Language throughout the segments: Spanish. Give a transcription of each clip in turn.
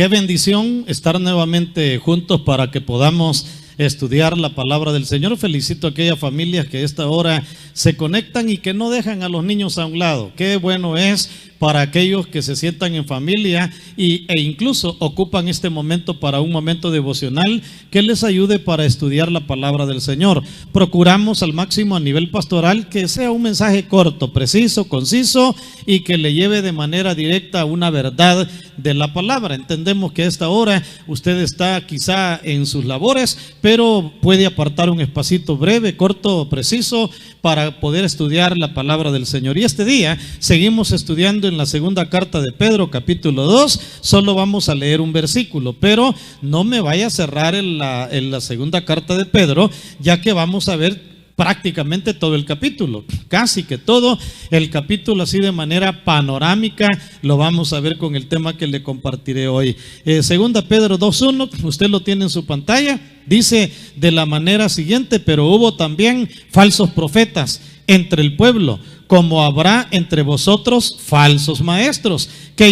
Qué bendición estar nuevamente juntos para que podamos estudiar la palabra del Señor. Felicito a aquellas familias que a esta hora se conectan y que no dejan a los niños a un lado. Qué bueno es para aquellos que se sientan en familia e incluso ocupan este momento para un momento devocional que les ayude para estudiar la palabra del Señor. Procuramos al máximo a nivel pastoral que sea un mensaje corto, preciso, conciso y que le lleve de manera directa a una verdad de la palabra. Entendemos que a esta hora usted está quizá en sus labores, pero puede apartar un espacito breve, corto, preciso para poder estudiar la palabra del Señor. Y este día seguimos estudiando en la segunda carta de Pedro, capítulo 2. Solo vamos a leer un versículo, pero no me vaya a cerrar en la segunda carta de Pedro, ya que vamos a ver prácticamente todo el capítulo, casi que todo el capítulo, así de manera panorámica, lo vamos a ver con el tema que le compartiré hoy. Segunda Pedro 2:1, usted lo tiene en su pantalla, dice de la manera siguiente: pero hubo también falsos profetas entre el pueblo, como habrá entre vosotros falsos maestros, que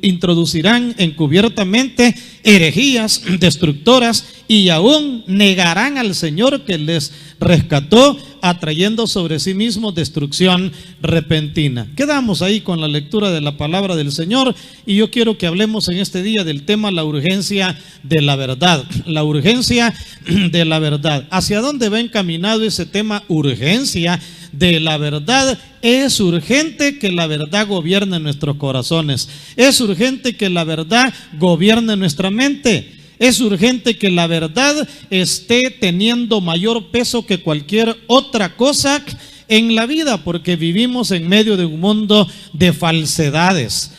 introducirán encubiertamente herejías destructoras y aún negarán al Señor que les rescató, atrayendo sobre sí mismos destrucción repentina. Quedamos ahí con la lectura de la palabra del Señor y yo quiero que hablemos en este día del tema la urgencia de la verdad. La urgencia de la verdad. ¿Hacia dónde va encaminado ese tema, urgencia de la verdad? Es urgente que la verdad gobierne nuestros corazones. Es urgente que la verdad gobierne nuestra mente. Es urgente que la verdad esté teniendo mayor peso que cualquier otra cosa en la vida, porque vivimos en medio de un mundo de falsedades.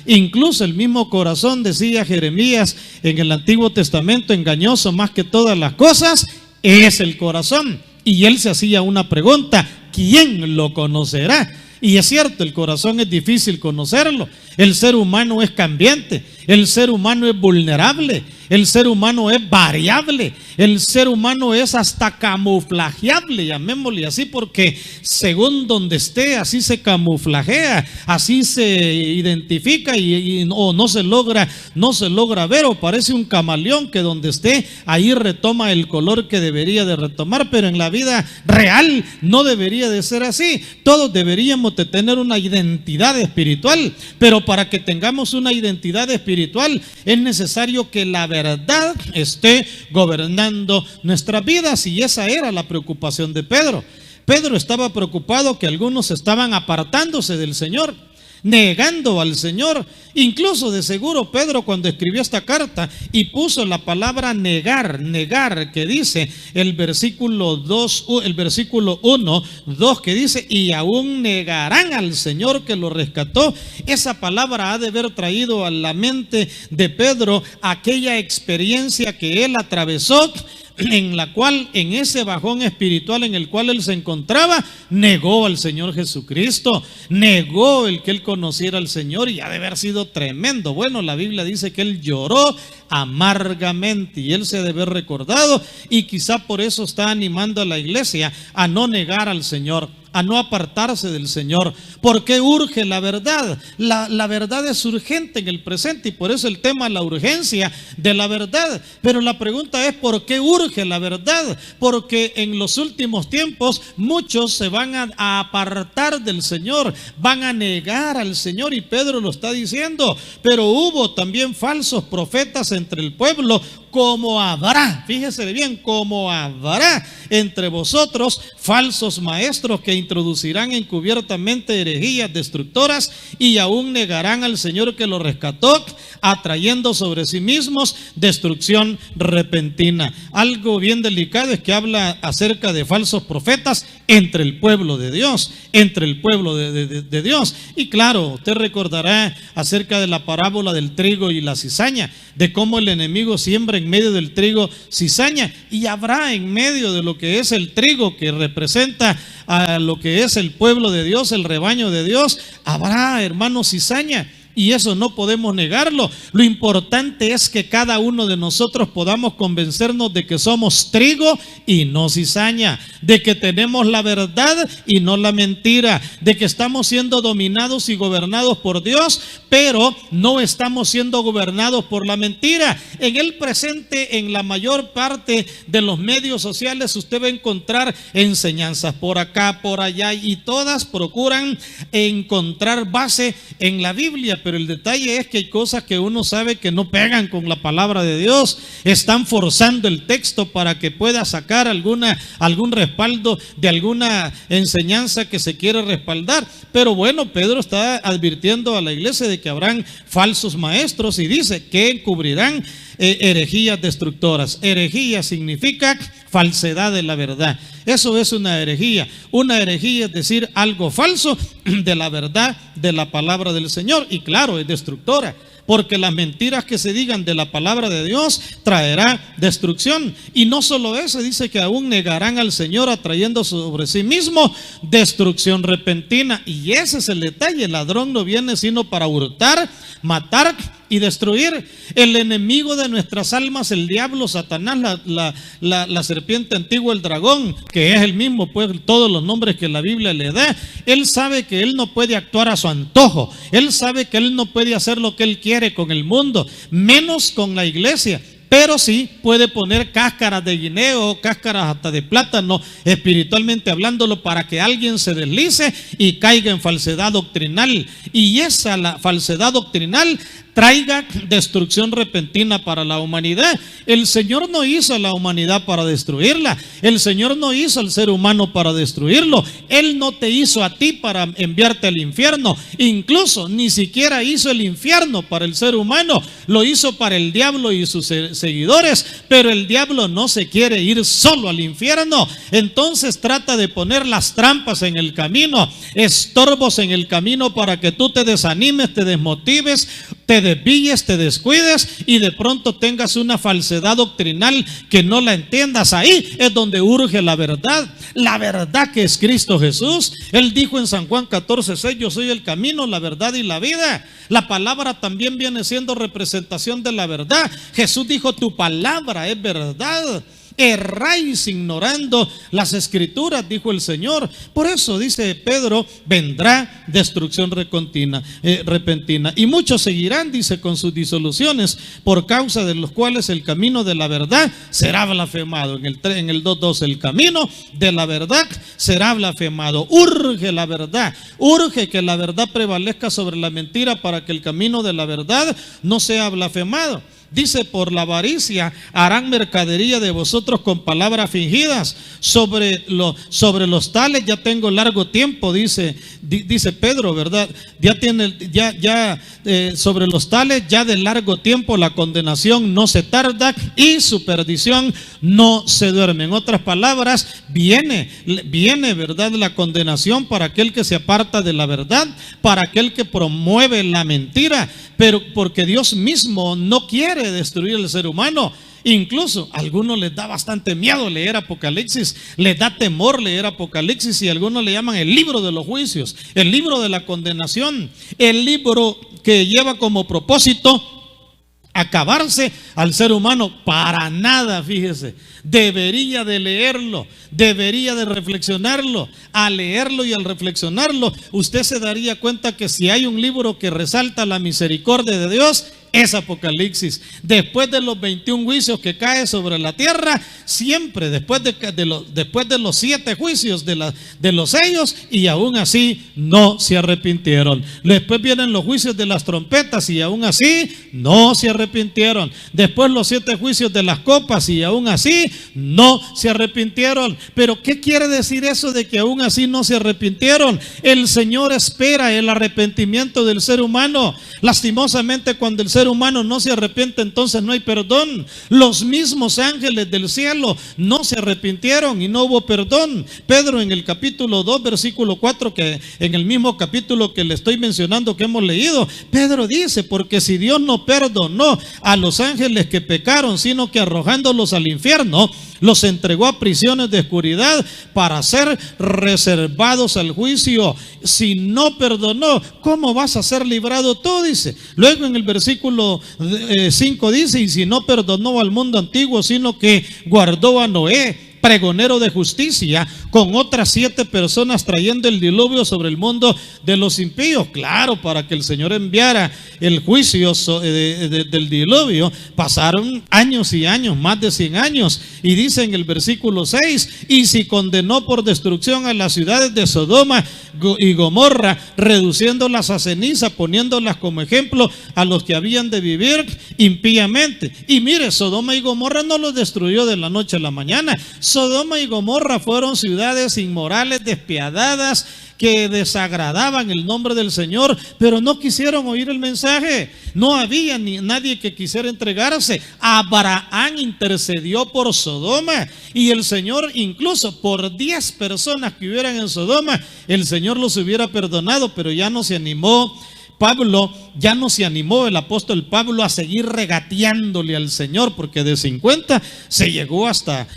Incluso el mismo corazón, decía Jeremías en el Antiguo Testamento, engañoso más que todas las cosas es el corazón. Y él se hacía una pregunta: ¿quién lo conocerá? Y es cierto, el corazón es difícil conocerlo. El ser humano es cambiante, el ser humano es vulnerable, el ser humano es variable, el ser humano es hasta camuflajeable, llamémosle así, porque según donde esté, así se camuflajea, así se identifica o no se logra ver, o parece un camaleón que donde esté, ahí retoma el color que debería de retomar, pero en la vida real no debería de ser así. Todos deberíamos de tener una identidad espiritual, pero para que tengamos una identidad espiritual es necesario que la verdad esté gobernando nuestras vidas, y esa era la preocupación de Pedro. Pedro estaba preocupado que algunos estaban apartándose del Señor, negando al Señor. Incluso de seguro Pedro, cuando escribió esta carta y puso la palabra negar, que dice el versículo 1, 2, que dice: y aún negarán al Señor que lo rescató. Esa palabra ha de haber traído a la mente de Pedro aquella experiencia que él atravesó, en la cual, en ese bajón espiritual en el cual él se encontraba, negó al Señor Jesucristo, negó el que él conociera al Señor, y ha de haber sido tremendo. Bueno, la Biblia dice que él lloró amargamente y él se ha de haber recordado, y quizá por eso está animando a la iglesia a no negar al Señor, a no apartarse del Señor, porque urge la verdad. La verdad es urgente en el presente, y por eso el tema, la urgencia de la verdad. Pero la pregunta es: ¿por qué urge la verdad? Porque en los últimos tiempos muchos se van a apartar del Señor, van a negar al Señor, y Pedro lo está diciendo. Pero hubo también falsos profetas entre el pueblo, como habrá, fíjese bien, como habrá entre vosotros falsos maestros que introducirán encubiertamente herejías destructoras y aún negarán al Señor que lo rescató, atrayendo sobre sí mismos destrucción repentina. Algo bien delicado es que habla acerca de falsos profetas entre el pueblo de Dios, de Dios. Y claro, usted recordará acerca de la parábola del trigo y la cizaña, de cómo el enemigo siembra en medio del trigo cizaña, y habrá en medio de lo que es el trigo, que representa a lo que es el pueblo de Dios, el rebaño de Dios, habrá, hermanos, cizaña. y eso no podemos negarlo. Lo importante es que cada uno de nosotros podamos convencernos de que somos trigo y no cizaña, de que tenemos la verdad y no la mentira, de que estamos siendo dominados y gobernados por Dios, pero no estamos siendo gobernados por la mentira. En el presente, en la mayor parte de los medios sociales, usted va a encontrar enseñanzas por acá, por allá, y todas procuran encontrar base en la Biblia, pero el detalle es que hay cosas que uno sabe que no pegan con la palabra de Dios. Están forzando el texto para que pueda sacar algún respaldo de alguna enseñanza que se quiere respaldar. Pero bueno, Pedro está advirtiendo a la iglesia de que habrán falsos maestros y dice que encubrirán herejías destructoras. Herejía significa falsedad de la verdad. Eso es una herejía. Una herejía es decir algo falso de la verdad de la palabra del Señor, y claro, es destructora, porque las mentiras que se digan de la palabra de Dios traerá destrucción. Y no solo eso, dice que aún negarán al Señor, atrayendo sobre sí mismo destrucción repentina. Y ese es el detalle: el ladrón no viene sino para hurtar, matar y destruir. El enemigo de nuestras almas, el diablo, Satanás, la serpiente antigua, el dragón, que es el mismo, pues todos los nombres que la Biblia le da, él sabe que él no puede actuar a su antojo. Él sabe que él no puede hacer lo que él quiere con el mundo, menos con la iglesia. Pero sí puede poner cáscaras de guineo, cáscaras hasta de plátano, espiritualmente hablándolo, para que alguien se deslice y caiga en falsedad doctrinal. Y la falsedad doctrinal traiga destrucción repentina para la humanidad. El Señor no hizo a la humanidad para destruirla. El Señor no hizo al ser humano para destruirlo. Él no te hizo a ti para enviarte al infierno. Incluso ni siquiera hizo el infierno para el ser humano. Lo hizo para el diablo y sus seguidores. Pero el diablo no se quiere ir solo al infierno. Entonces trata de poner las trampas en el camino, estorbos en el camino, para que tú te desanimes, te desmotives, te desvíes, te descuides y de pronto tengas una falsedad doctrinal que no la entiendas. Ahí es donde urge la verdad que es Cristo Jesús. Él dijo en San Juan 14:6: yo soy el camino, la verdad y la vida. La palabra también viene siendo representación de la verdad. Jesús dijo: tu palabra es verdad. Erráis ignorando las escrituras, dijo el Señor. Por eso dice Pedro: vendrá destrucción repentina. Y muchos seguirán, dice, con sus disoluciones, por causa de los cuales el camino de la verdad será blasfemado. En el 2:2, el camino de la verdad será blasfemado. Urge la verdad, urge que la verdad prevalezca sobre la mentira, para que el camino de la verdad no sea blasfemado. Dice: por la avaricia harán mercadería de vosotros con palabras fingidas. Sobre los tales ya tengo largo tiempo, dice Pedro, ¿verdad? Sobre los tales ya de largo tiempo la condenación no se tarda y su perdición no se duerme. En otras palabras, viene, ¿verdad?, la condenación para aquel que se aparta de la verdad, para aquel que promueve la mentira. Pero porque Dios mismo no quiere destruir al ser humano. Incluso a algunos les da bastante miedo leer Apocalipsis, les da temor leer Apocalipsis, y algunos le llaman el libro de los juicios, el libro de la condenación, el libro que lleva como propósito acabarse al ser humano. Para nada, fíjese. Debería de leerlo, debería de reflexionarlo. Al leerlo y al reflexionarlo, usted se daría cuenta que si hay un libro que resalta la misericordia de Dios, es Apocalipsis. Después de los 21 juicios que cae sobre la tierra, siempre después de los 7 juicios de los sellos, y aún así no se arrepintieron. Después vienen los juicios de las trompetas, y aún así no se arrepintieron. Después los 7 juicios de las copas, y aún así no se arrepintieron. Pero ¿qué quiere decir eso de que aún así no se arrepintieron? El Señor espera el arrepentimiento del ser humano. Lastimosamente, cuando el ser ser humano no se arrepiente, entonces no hay perdón. Los mismos ángeles del cielo no se arrepintieron y no hubo perdón. Pedro en el capítulo 2, versículo 4, que en el mismo capítulo que le estoy mencionando que hemos leído, Pedro dice: porque si Dios no perdonó a los ángeles que pecaron, sino que arrojándolos al infierno, los entregó a prisiones de oscuridad para ser reservados al juicio. Si no perdonó, ¿cómo vas a ser librado tú? Dice. Luego en el versículo 5 dice: y si no perdonó al mundo antiguo, sino que guardó a Noé, pregonero de justicia, con otras 7 personas, trayendo el diluvio sobre el mundo de los impíos. Claro, para que el Señor enviara el juicio del diluvio, pasaron años y años, más de 100 años. Y dice en el versículo 6: y si condenó por destrucción a las ciudades de Sodoma y Gomorra, reduciéndolas a ceniza, poniéndolas como ejemplo a los que habían de vivir impíamente. Y mire, Sodoma y Gomorra no los destruyó de la noche a la mañana. Sodoma y Gomorra fueron ciudades inmorales, despiadadas, que desagradaban el nombre del Señor, pero no quisieron oír el mensaje. No había nadie que quisiera entregarse. Abraham intercedió por Sodoma, y el Señor, incluso por 10 personas que hubieran en Sodoma, el Señor los hubiera perdonado, pero ya no se animó Pablo, ya no se animó el apóstol Pablo a seguir regateándole al Señor, porque de 50 se llegó hasta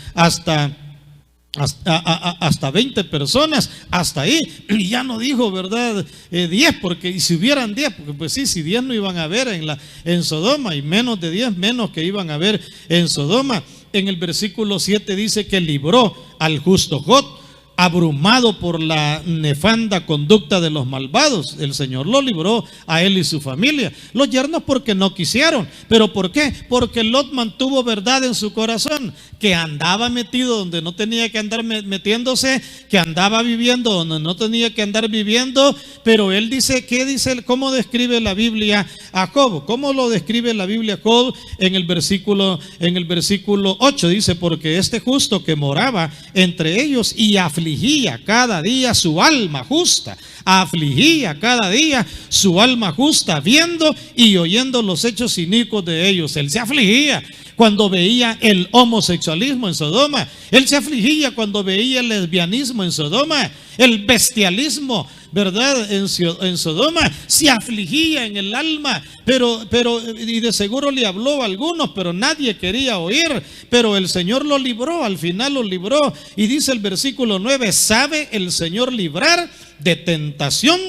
20 personas, hasta ahí. Y ya no dijo, ¿verdad? 10, porque si hubieran 10, porque pues sí, si 10 no iban a haber en Sodoma, y menos de 10 menos que iban a haber en Sodoma. En el versículo 7 dice que libró al justo Lot, abrumado por la nefanda conducta de los malvados. El Señor lo libró a él y su familia. Los yernos porque no quisieron. ¿Pero por qué? Porque Lot mantuvo verdad en su corazón, que andaba metido donde no tenía que andar metiéndose, que andaba viviendo donde no tenía que andar viviendo. Pero él dice, ¿qué dice? ¿Cómo describe la Biblia a Job? ¿Cómo lo describe la Biblia a Job? En el versículo 8 dice: porque este justo que moraba entre ellos y afligía cada día su alma justa, afligía cada día su alma justa, viendo y oyendo los hechos inicuos de ellos. Él se afligía cuando veía el homosexualismo en Sodoma. Él se afligía cuando veía el lesbianismo en Sodoma, el bestialismo, ¿verdad? En Sodoma. Se afligía en el alma, pero y de seguro le habló a algunos, pero nadie quería oír. Pero el Señor lo libró, al final lo libró. Y dice el versículo 9: ¿sabe el Señor librar de tentación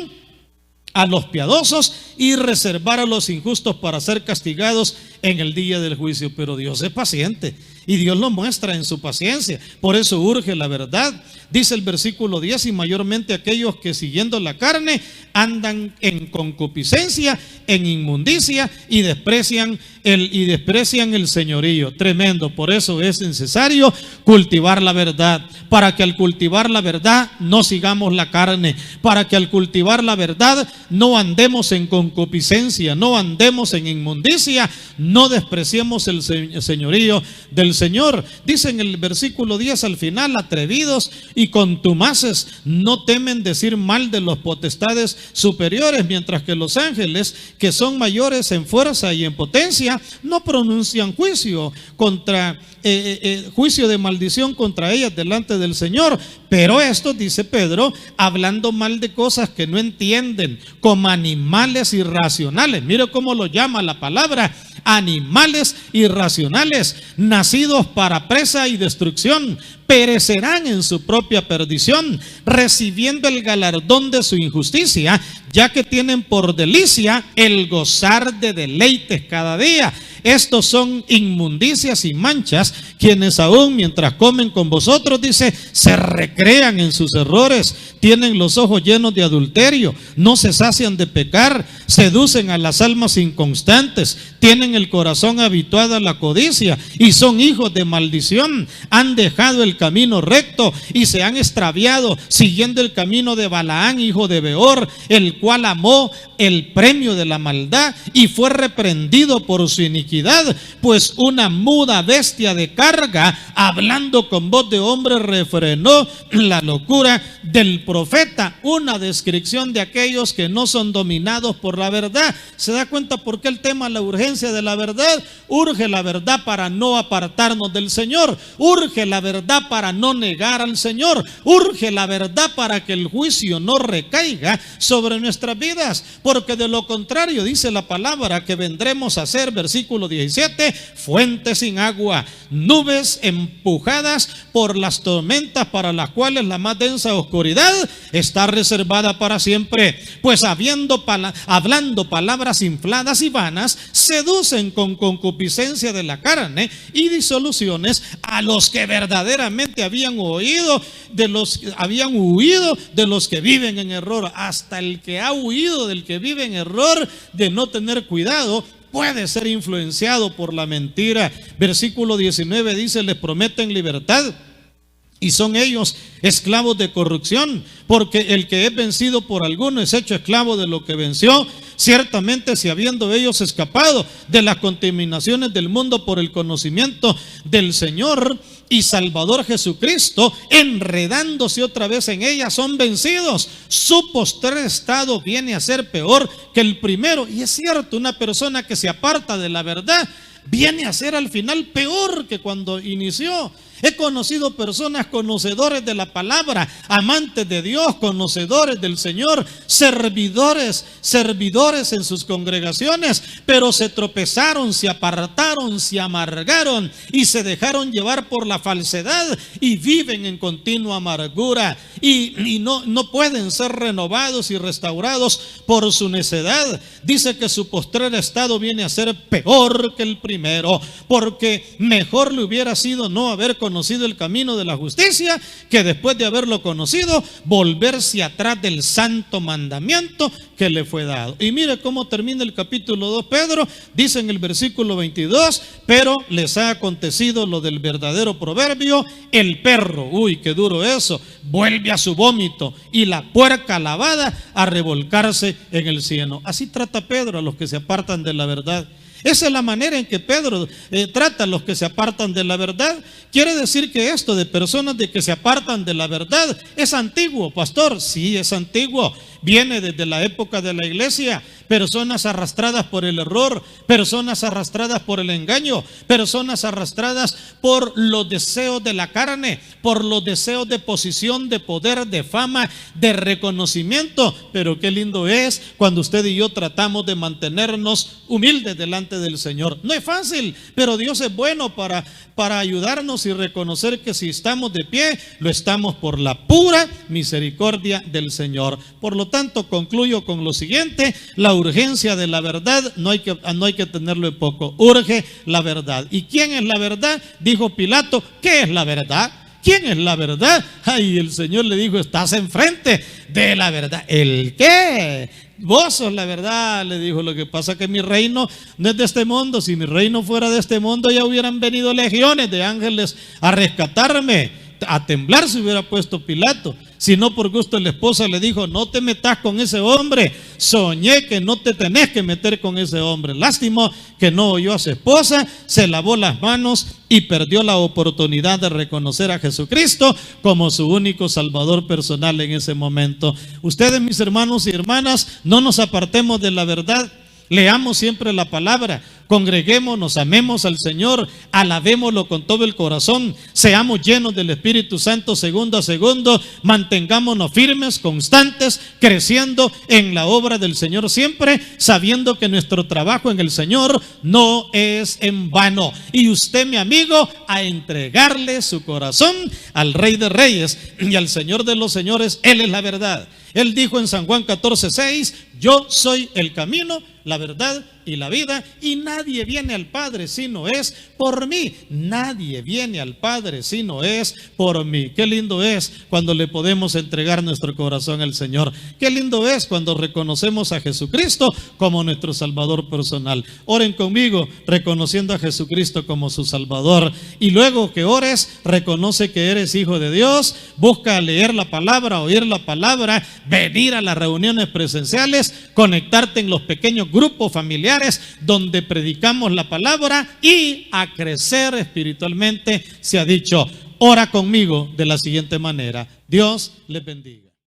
a los piadosos y reservar a los injustos para ser castigados en el día del juicio? Pero Dios es paciente y Dios lo muestra en su paciencia. Por eso urge la verdad. Dice el versículo 10: y mayormente aquellos que siguiendo la carne andan en concupiscencia, en inmundicia, y desprecian el señorío. Tremendo. Por eso es necesario cultivar la verdad, para que al cultivar la verdad no sigamos la carne, para que al cultivar la verdad no andemos en concupiscencia, no andemos en inmundicia, no despreciemos el señorío del Señor. Dice en el versículo 10 al final: atrevidos y contumaces no temen decir mal de los potestades superiores, mientras que los ángeles, que son mayores en fuerza y en potencia, no pronuncian juicio de maldición contra ellas delante del Señor. Pero esto, dice Pedro, hablando mal de cosas que no entienden, como animales irracionales. Mire cómo lo llama la palabra: animales irracionales, nacidos para presa y destrucción, perecerán en su propia perdición, recibiendo el galardón de su injusticia, ya que tienen por delicia el gozar de deleites cada día. Estos son inmundicias y manchas, quienes aún mientras comen con vosotros, dice, se recrean en sus errores, tienen los ojos llenos de adulterio, no se sacian de pecar, seducen a las almas inconstantes, tienen el corazón habituado a la codicia y son hijos de maldición. Han dejado el camino recto y se han extraviado siguiendo el camino de Balaán, hijo de Beor, el cual amó el premio de la maldad y fue reprendido por su iniquidad iniquidad, pues una muda bestia de carga, hablando con voz de hombre, refrenó la locura del profeta. Una descripción de aquellos que no son dominados por la verdad. ¿Se da cuenta por qué el tema, la urgencia de la verdad? Urge la verdad para no apartarnos del Señor, urge la verdad para no negar al Señor, urge la verdad para que el juicio no recaiga sobre nuestras vidas, porque de lo contrario dice la palabra que vendremos a ser, versículo 17, fuentes sin agua, nubes empujadas por las tormentas, para las cuales la más densa oscuridad está reservada para siempre, pues hablando palabras infladas y vanas, seducen con concupiscencia de la carne y disoluciones a los que verdaderamente habían huido de los que viven en error. Hasta el que ha huido del que vive en error, de no tener cuidado, puede ser influenciado por la mentira. Versículo 19 dice: les prometen libertad y son ellos esclavos de corrupción, porque el que es vencido por alguno es hecho esclavo de lo que venció. Ciertamente, si habiendo ellos escapado de las contaminaciones del mundo por el conocimiento del Señor y Salvador Jesucristo, enredándose otra vez en ellas, son vencidos, su postrer estado viene a ser peor que el primero. Y es cierto, una persona que se aparta de la verdad viene a ser al final peor que cuando inició. He conocido personas conocedores de la palabra, amantes de Dios, conocedores del Señor, servidores en sus congregaciones, pero se tropezaron, se apartaron, se amargaron y se dejaron llevar por la falsedad y viven en continua amargura y no pueden ser renovados y restaurados por su necedad. Dice que su postrer estado viene a ser peor que el primero, porque mejor le hubiera sido no haber conocido el camino de la justicia, que después de haberlo conocido, volverse atrás del santo mandamiento que le fue dado. Y mire cómo termina el capítulo 2 Pedro, dice en el versículo 22, pero les ha acontecido lo del verdadero proverbio: el perro, uy, qué duro eso, vuelve a su vómito, y la puerca lavada a revolcarse en el cieno. Así trata Pedro a los que se apartan de la verdad. Esa es la manera en que Pedro trata a los que se apartan de la verdad. Quiere decir que esto de personas de que se apartan de la verdad es antiguo, pastor. Sí, es antiguo. Viene desde la época de la iglesia. Personas arrastradas por el error, personas arrastradas por el engaño, personas arrastradas por los deseos de la carne, por los deseos de posición, de poder, de fama, de reconocimiento. Pero qué lindo es cuando usted y yo tratamos de mantenernos humildes delante del Señor. No es fácil, pero Dios es bueno para ayudarnos y reconocer que si estamos de pie, lo estamos por la pura misericordia del Señor. Por lo tanto, concluyo con lo siguiente: la urgencia de la verdad no hay que tenerlo en poco. Urge la verdad. ¿Y quién es la verdad? Dijo Pilato: ¿qué es la verdad? ¿Quién es la verdad? Ay, el Señor le dijo: estás enfrente de la verdad. ¿El qué? Vos sos la verdad, le dijo. Lo que pasa es que mi reino no es de este mundo. Si mi reino fuera de este mundo, ya hubieran venido legiones de ángeles a rescatarme. A temblar se hubiera puesto Pilato. Si no, por gusto la esposa le dijo: no te metas con ese hombre. Soñé que no te tenés que meter con ese hombre. Lástima que no oyó a su esposa, se lavó las manos y perdió la oportunidad de reconocer a Jesucristo como su único Salvador personal en ese momento. Ustedes, mis hermanos y hermanas, no nos apartemos de la verdad. Leamos siempre la palabra, congreguémonos, amemos al Señor, alabémoslo con todo el corazón, seamos llenos del Espíritu Santo segundo a segundo, mantengámonos firmes, constantes, creciendo en la obra del Señor siempre, sabiendo que nuestro trabajo en el Señor no es en vano. Y usted, mi amigo, a entregarle su corazón al Rey de Reyes y al Señor de los Señores. Él es la verdad. Él dijo en San Juan 14:6: yo soy el camino, la verdad y la vida, y nadie viene al Padre si no es por mí. Nadie viene al Padre si no es por mí. Qué lindo es cuando le podemos entregar nuestro corazón al Señor. Qué lindo es cuando reconocemos a Jesucristo como nuestro Salvador personal. Oren conmigo reconociendo a Jesucristo como su Salvador, y luego que ores, reconoce que eres hijo de Dios, busca leer la palabra, oír la palabra, venir a las reuniones presenciales, conectarte en los pequeños grupos familiares donde predicamos la palabra y a crecer espiritualmente. Se ha dicho, ora conmigo de la siguiente manera. Dios les bendiga.